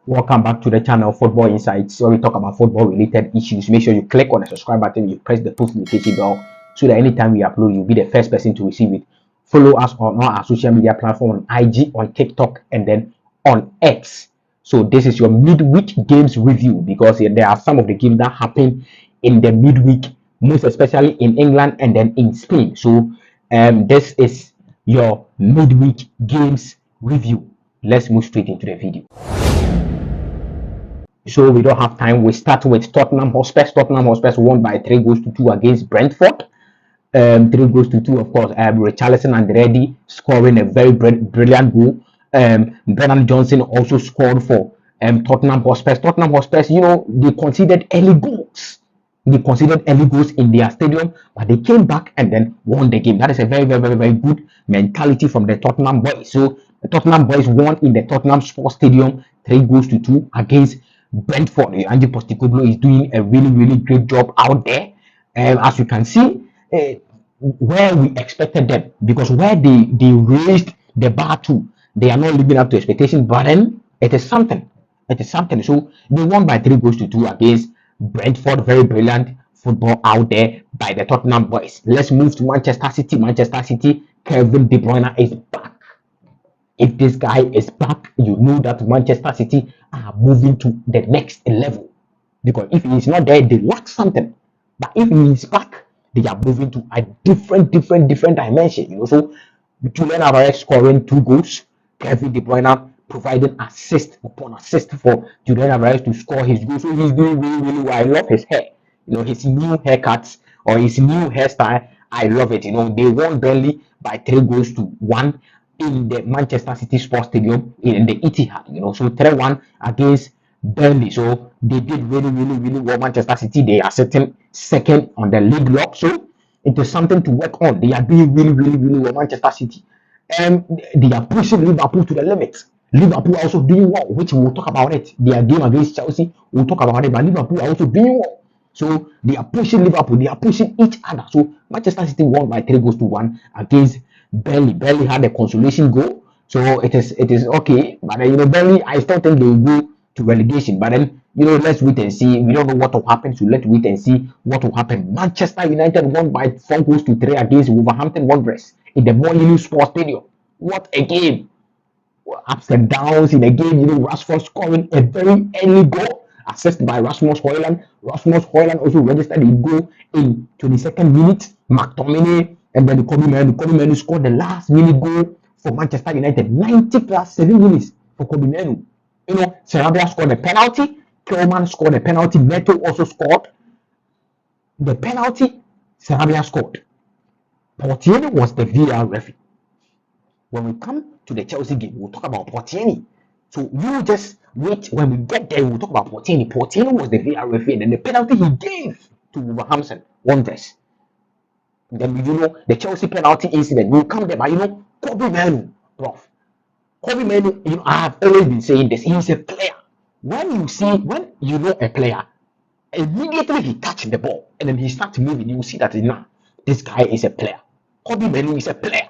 Welcome back to the channel Football Insights, where we talk about football related issues. Make sure you click on the subscribe button, you press the post notification bell so that anytime we upload, you'll be the first person to receive it. Follow us on all our social media platform on IG, on TikTok, and then on X. So this is your midweek games review because there are some of the games that happen in the midweek, most especially in England and then in Spain. So this is your midweek games review. Let's move straight into the video. So we don't have time. We start with Tottenham Hotspur. Tottenham Hotspur won by 3-2 against Brentford. 3-2, of course. Richarlison and Reddy scoring a very brilliant goal. Brennan Johnson also scored for Tottenham Hotspur. Tottenham Hotspur, they conceded early goals. They conceded early goals in their stadium, but they came back and then won the game. That is a very, very, very, very good mentality from the Tottenham boys. So the Tottenham boys won in the Tottenham Sports Stadium 3-2 against Brentford. Ange Postecoglou is doing a really, really great job out there. As you can see, where we expected them, because where they raised the bar to, they are not living up to expectations, but then it is something. It is something. So they won by 3-2 against Brentford. Very brilliant football out there by the Tottenham boys. Let's move to Manchester City. Manchester City, Kevin De Bruyne is back. If this guy is back, you know that Manchester City are moving to the next level. Because if he is not there, they lack something. But if he is back, they are moving to a different dimension. So Julian Alvarez scoring 2 goals, Kevin De Bruyne providing assist upon assist for Julian Alvarez to score his goal. So he's doing really, really well. I love his hair. His new haircuts or his new hairstyle. I love it. They won Burnley by 3-1 in the Manchester City Sports Stadium in the Etihad. So 3-1 against Burnley. So they did really, really, really well. Manchester City, they are sitting second on the league log. So it is something to work on. They are doing really, really, really well. Manchester City. And they are pushing Liverpool to the limit. Liverpool are also doing well, which we'll talk about it. Their game against Chelsea, we'll talk about it. But Liverpool are also doing well. So they are pushing Liverpool. They are pushing each other. So Manchester City won by 3-1 against Burnley. Burnley had a consolation goal. So it is okay. But Burnley, I still think they will go to relegation. But then, let's wait and see. We don't know what will happen. So let's wait and see what will happen. Manchester United won by 4-3 against Wolverhampton Wanderers in the Mainoo Sports Stadium. What a game! Ups and downs in a game. Rashford scoring a very early goal, assisted by Rasmus Højlund. Rasmus Højlund also registered a goal in 22nd minute. McTominay and then Kobe Mainoo scored the last minute goal for Manchester United. 90 plus 7 minutes for Kobe Mainoo. Sarabia scored a penalty. Kelman scored a penalty. Neto also scored the penalty. Sarabia scored. Tierney was the VAR referee. When we come to the Chelsea game, we'll talk about Tierney. So you just wait. When we get there, we'll talk about Tierney. Tierney was the VAR referee, and the penalty he gave to Wolverhampton Wanderers. Then the Chelsea penalty incident. We'll come there, but Kobe Mainoo, prof. Kobe Mainoo, I have always been saying this. He's a player. When you know a player, immediately he touches the ball and then he starts moving, you see that this guy is a player. Kobe Mainoo is a player.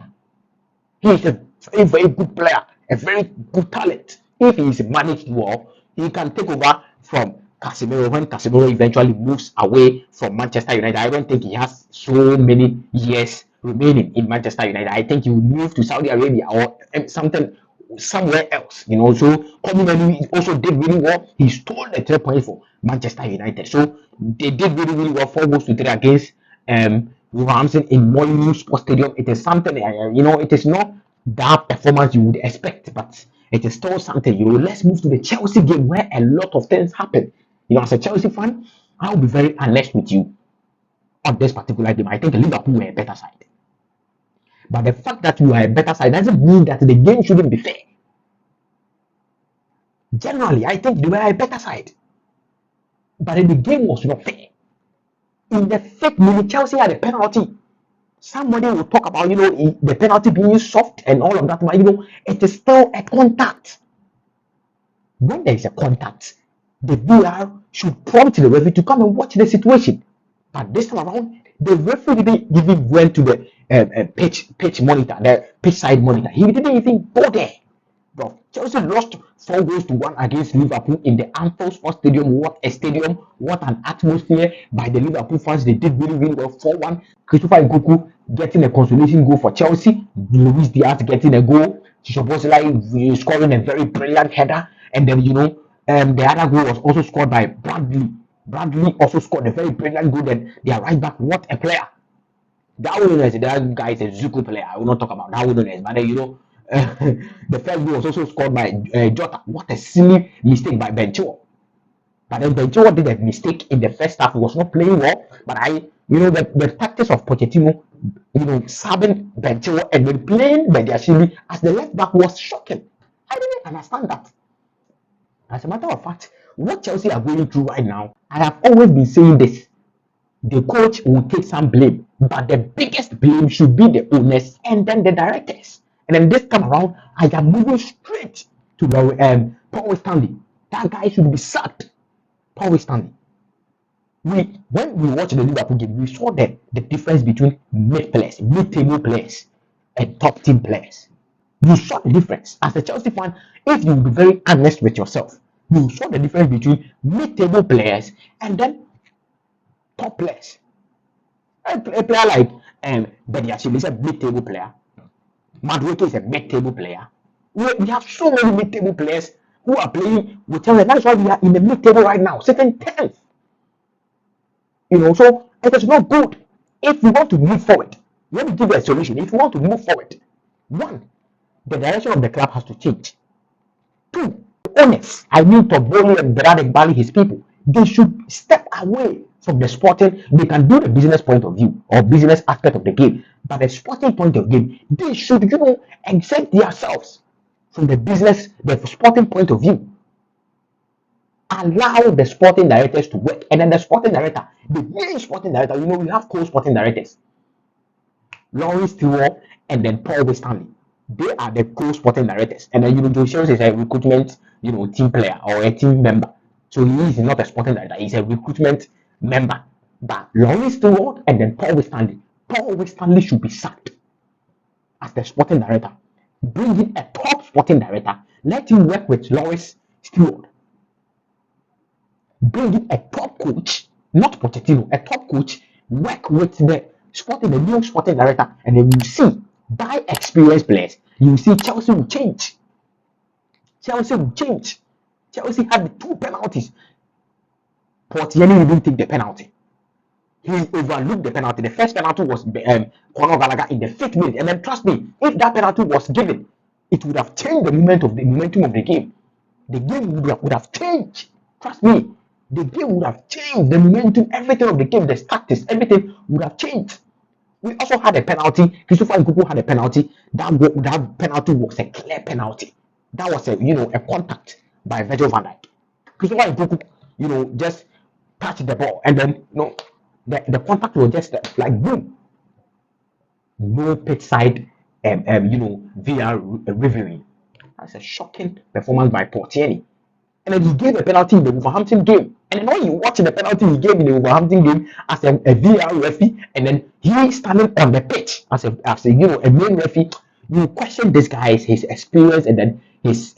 He is a very, very good player, a very good talent. If he is managed well, he can take over from Casemiro when Casemiro eventually moves away from Manchester United. I don't think he has so many years remaining in Manchester United. I think he will move to Saudi Arabia or somewhere else. So Kobe Mainoo also did really well. He stole the 3 points for Manchester United. So they did really, really well. 4-3 against Wolverhampton in Mainoo Sports Stadium. It is something, it is not that performance you would expect, but it is still something. Let's move to the Chelsea game where a lot of things happen. As a Chelsea fan, I'll be very honest with you on this particular game. I think Liverpool were a better side. But the fact that you are a better side doesn't mean that the game shouldn't be fair. Generally, I think they were a better side. But the game was not fair. In the 5th minute, Chelsea had a penalty. Somebody will talk about, the penalty being soft and all of that, but it is still a contact. When there is a contact, the VAR should prompt the referee to come and watch the situation. But this time around, the referee didn't even went to the pitch monitor, the pitch side monitor. He didn't even go there. Bro, Chelsea lost 4 goals to 1 against Liverpool in the Anfield Sports Stadium. What a stadium! What an atmosphere by the Liverpool fans. They did really, really well. 4-1. Christopher Nkunku getting a consolation goal for Chelsea. Luis Diaz getting a goal. Szoboszlai scoring a very brilliant header. And then, the other goal was also scored by Bradley. Bradley also scored a very brilliant goal. Then they are right back. What a player! That guy is a Zuko player. I will not talk about that wilderness, but the first goal was also scored by Jota. What a silly mistake by Ben Chilwell. But then Ben Chilwell did a mistake in the first half. He was not playing well. But the tactics of Pochettino, subbing Ben Chilwell and then playing Bediashile as the left back was shocking. I didn't understand that. As a matter of fact, what Chelsea are going through right now, I have always been saying this. The coach will take some blame, but the biggest blame should be the owners and then the directors. And then this time around, I am moving straight to Paul Stanley. That guy should be sacked. Paul Stanley. When we watched the Liverpool game, we saw the difference between mid-table players, and top team players. You saw the difference. As a Chelsea fan, if you be very honest with yourself, you saw the difference between mid-table players and then top players. A player like Bediashile is a mid-table player. Roque is a mid-table player. We have so many mid-table players who are playing with Chelsea. That's why we are in the mid-table right now, sitting 10th. So it is not good. If we want to move forward, let me give you a solution. If we want to move forward, 1, the direction of the club has to change. 2, owners, I mean Toboli and Bradek Bali, his people, they should step away from the sporting. They can do the business point of view or business aspect of the game, but the sporting point of game, they should, exempt themselves from the business, the sporting point of view. Allow the sporting directors to work, and then the sporting director, the main sporting director, we have co-sporting directors, Lawrence Stewart and then Paul Stanley. They are the co-sporting directors, and then Joe Shields is a recruitment, team player or a team member. So he is not a sporting director; he's a recruitment member. But Lawrence Stewart and then Paul Stanley should be sacked as the sporting director. Bring in a top sporting director. Let him work with Lawrence Stewart. Bring in a top coach, not Pochettino, a top coach. Work with the new sporting director, and then you see, by experienced players, you see Chelsea will change. Chelsea had the 2 penalties. Tierney didn't take the penalty. He overlooked the penalty. The first penalty was Conor Gallagher in the 5th minute, and then trust me, if that penalty was given, it would have changed the momentum of the game. The game would have changed. Trust me, the game would have changed. The momentum, everything of the game, the tactics, everything would have changed. We also had a penalty. Christopher Nkunku had a penalty. That penalty was a clear penalty. That was a contact by Virgil van Dijk. Christopher Nkunku, just touched the ball, and then the contact was just like boom. No pitch side, VR reviewing. That's a shocking performance by Tierney. And then he gave a penalty in the Wolverhampton game. And then when you watch the penalty he gave in the Wolverhampton game as a VR referee, and then he standing on the pitch as a main referee, you question this guy's his experience and then his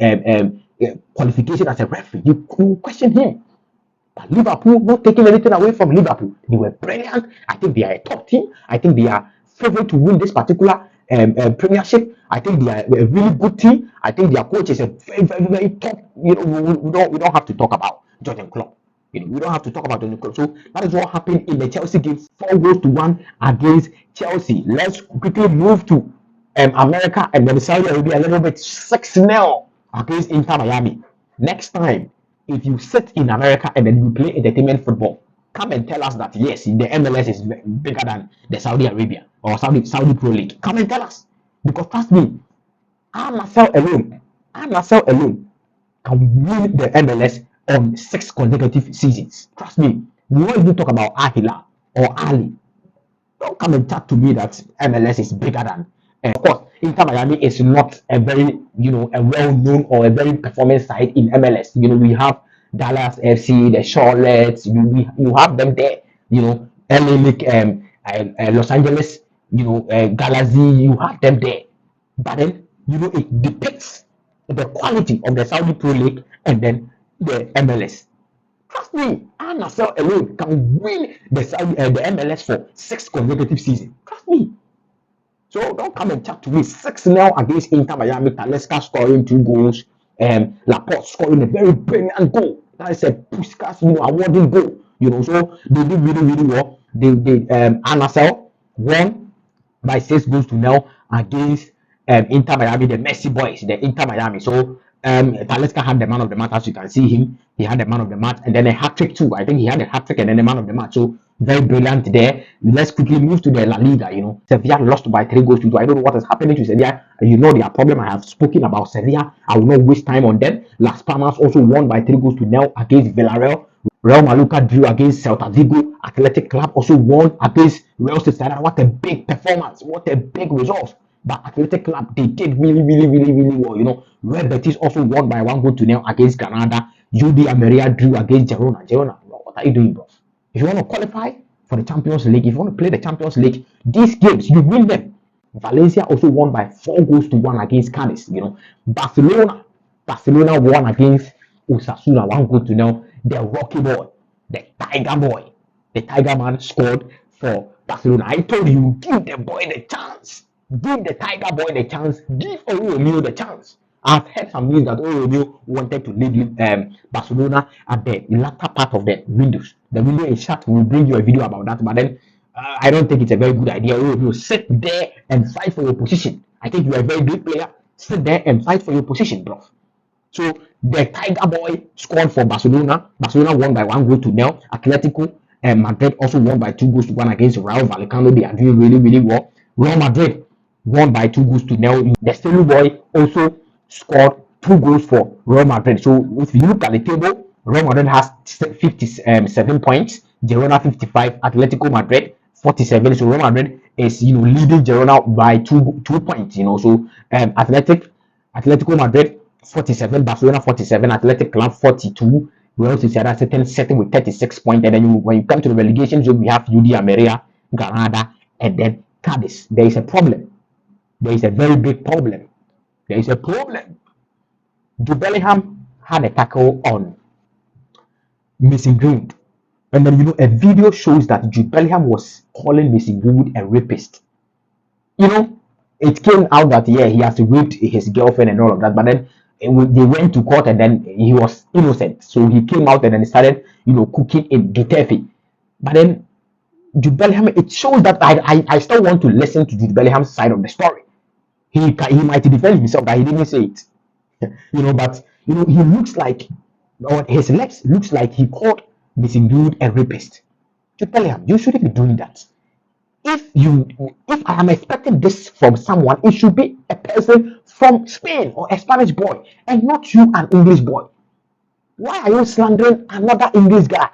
qualification as a referee. You question him. But Liverpool, not taking anything away from Liverpool, they were brilliant. I think they are a top team. I think they are favored to win this particular Premiership. I think they are a really good team. I think their coach is a very, very, very top. We don't have to talk about Jurgen Klopp. We don't have to talk about Jurgen Klopp. So that is what happened in the Chelsea game. 4-1 against Chelsea. Let's quickly move to America and then Saudi Arabia a little bit. 6-0 against Inter Miami. Next time, if you sit in America and then you play entertainment football, come and tell us that yes, the MLS is bigger than the Saudi Arabia or Saudi Pro League. Come and tell us, because trust me, Al-Nassr alone can win the MLS on 6 consecutive seasons. Trust me, we won't even talk about Ahila or Ali. Don't come and talk to me that MLS is bigger than. Of course, Inter Miami is not a very, a well-known or a very performing side in MLS. We have Dallas FC, the Charlotte. You have them there. LA, Los Angeles. Galaxy. You have them there. But then, it depicts the quality of the Saudi Pro League and then the MLS. Trust me, Al alone can win the MLS for 6 consecutive seasons. Trust me. So don't come and chat to me. 6-0 against Inter Miami. Talisca scoring 2 goals. Laporte scoring a very brilliant goal. That is a Puskas, awarding goal. So they did really, really well. Al won by 6 goals to 0 against Inter Miami, the Messi boys, the Inter Miami. So Talisca had the man of the match, as you can see him. He had the man of the match and then a hat trick too. I think he had a hat trick and then the man of the match. So very brilliant there. Let's quickly move to the La Liga. Sevilla lost by 3 goals to 2. I don't know what is happening to Sevilla. Their problem. I have spoken about Sevilla. I will not waste time on them. Las Palmas also won by 3 goals to 0 against Villarreal. Real Mallorca drew against Celta Vigo. Athletic Club also won against Real Sociedad. What a big performance! What a big result! But Athletic Club, they did really, really, really, really well. Real Betis also won by 1 goal to 0 against Granada. UD Almeria drew against Girona. Girona, what are you doing, bro? If you want to qualify for the Champions League, if you want to play the Champions League, these games, you win them. Valencia also won by 4 goals to 1 against Cadiz. Barcelona won against Osasuna 1 goal to 0. The Roque boy, the Tiger man scored for Barcelona. I told you, give the boy the chance. Give the Tiger boy the chance. Give Romeo the chance. I've heard some news that Romeo wanted to leave Barcelona at the latter part of the windows. The window is shut. We'll bring you a video about that. But then I don't think it's a very good idea. Romeo, sit there and fight for your position. I think you're a very good player. Sit there and fight for your position, bro. So the Tiger boy scored for Barcelona. Barcelona won by 1 goal to 0. Atletico and Madrid also won by 2 goals to 1 against Rayo Vallecano. They are doing really, really well. Real Madrid won by 2 goals to 0. The Stelu boy also scored 2 goals for Real Madrid. So if you look at the table, Real Madrid has 57 points, Girona 55, Atletico Madrid 47. So Real Madrid is leading Girona by 2 points. So Atletico Madrid 47, Barcelona 47, Athletic Club 42. Real Sociedad sitting with 36 points. And then when you come to the relegation zone, we have UD Almeria, Granada, and then Cadiz. There is a problem. There is a very big problem. There is a problem. Jude Bellingham had a tackle on Mason Greenwood. And then, a video shows that Jude Bellingham was calling Mason Greenwood a rapist. It came out that, he has raped his girlfriend and all of that. But then they went to court and then he was innocent. So he came out and then started, cooking in Duterte. But then Jude Bellingham, it shows that I still want to listen to Jude Bellingham's side of the story. He might defend himself that he didn't say it. But he looks like, or his legs looks like he called Mason Greenwood a rapist. Jude Bellingham, you shouldn't be doing that. If I am expecting this from someone, it should be a person from Spain or a Spanish boy, and not you, an English boy. Why are you slandering another English guy?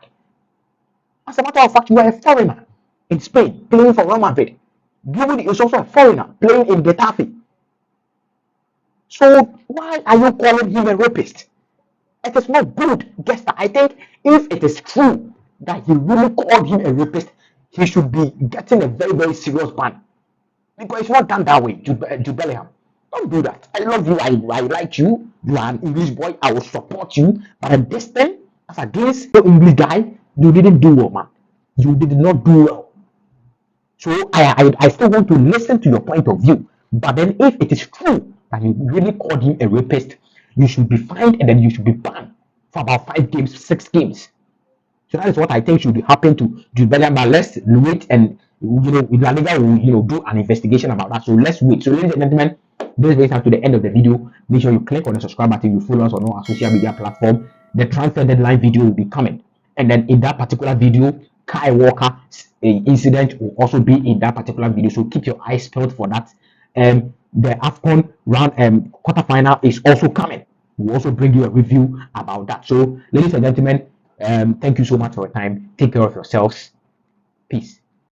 As a matter of fact, you are a foreigner in Spain playing for Real Madrid. Greenwood is also a foreigner playing in Getafe. So why are you calling him a rapist? It is not good, Gesta. I think if it is true that he really called him a rapist, he should be getting a very, very serious ban. Because it's not done that way, Jude Bellingham. Don't do that. I love you. I like you. You are an English boy. I will support you. But at this time, as against the English guy, you didn't do well, man. You did not do well. So I still want to listen to your point of view. But then if it is true that you really called him a rapist, you should be fined and then you should be banned for about 5 games, 6 games. So that is what I think should happen to Jude Bellingham. But let's wait and La Liga will do an investigation about that. So let's wait. So ladies and gentlemen, this brings us to the end of the video. Make sure you click on the subscribe button. You follow us on all our social media platform. The transfer deadline video will be coming, and then in that particular video, Kai Walker incident will also be in that particular video. So keep your eyes peeled for that. The AFCON round quarterfinal is also coming. We'll also bring you a review about that. So ladies and gentlemen, thank you so much for your time. Take care of yourselves. Peace.